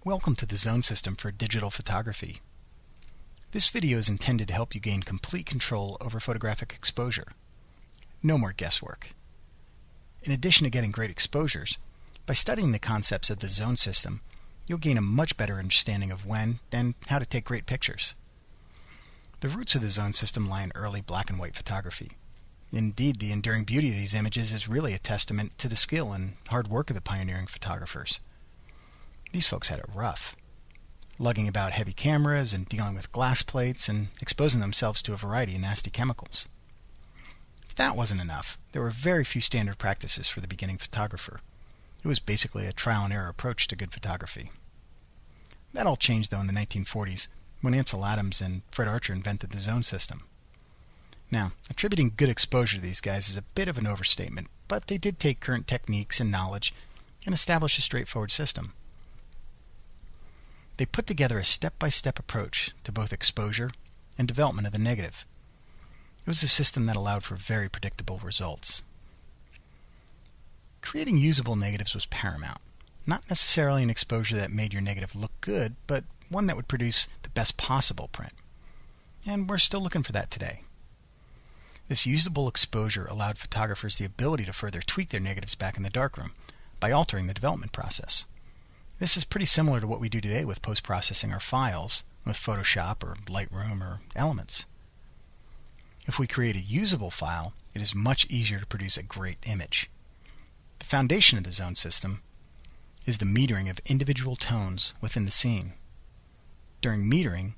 Welcome to the Zone System for digital photography. This video is intended to help you gain complete control over photographic exposure. No more guesswork. In addition to getting great exposures, by studying the concepts of the zone system, you'll gain a much better understanding of when and how to take great pictures. The roots of the zone system lie in early black and white photography. Indeed, the enduring beauty of these images is really a testament to the skill and hard work of the pioneering photographers. These folks had it rough, lugging about heavy cameras and dealing with glass plates and exposing themselves to a variety of nasty chemicals. If that wasn't enough, there were very few standard practices for the beginning photographer. It was basically a trial and error approach to good photography. That all changed though in the 1940s when Ansel Adams and Fred Archer invented the zone system. Now, attributing good exposure to these guys is a bit of an overstatement, but they did take current techniques and knowledge and establish a straightforward system. They put together a step-by-step approach to both exposure and development of the negative. It was a system that allowed for very predictable results. Creating usable negatives was paramount. Not necessarily an exposure that made your negative look good, but one that would produce the best possible print. And we're still looking for that today. This usable exposure allowed photographers the ability to further tweak their negatives back in the darkroom by altering the development process. This is pretty similar to what we do today with post-processing our files with Photoshop or Lightroom or Elements. If we create a usable file, it is much easier to produce a great image. The foundation of the zone system is the metering of individual tones within the scene. During metering,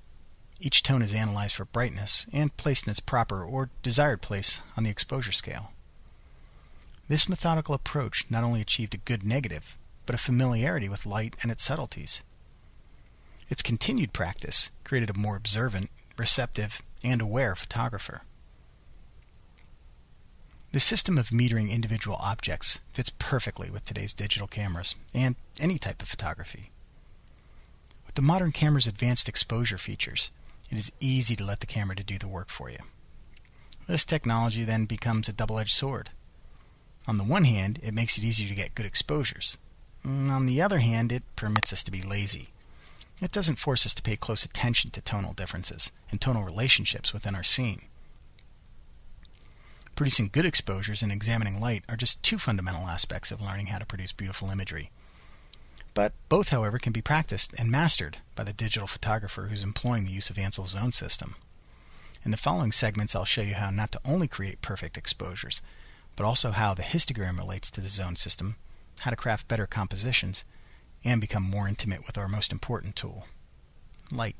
each tone is analyzed for brightness and placed in its proper or desired place on the exposure scale. This methodical approach not only achieved a good negative, but a familiarity with light and its subtleties. Its continued practice created a more observant, receptive, and aware photographer. The system of metering individual objects fits perfectly with today's digital cameras and any type of photography. With the modern camera's advanced exposure features, it is easy to let the camera do the work for you. This technology then becomes a double-edged sword. On the one hand, it makes it easier to get good exposures. On the other hand, it permits us to be lazy. It doesn't force us to pay close attention to tonal differences and tonal relationships within our scene. Producing good exposures and examining light are just two fundamental aspects of learning how to produce beautiful imagery. But both, however, can be practiced and mastered by the digital photographer who's employing the use of Ansel's zone system. In the following segments, I'll show you how not to only create perfect exposures, but also how the histogram relates to the zone system, how to craft better compositions, and become more intimate with our most important tool, light.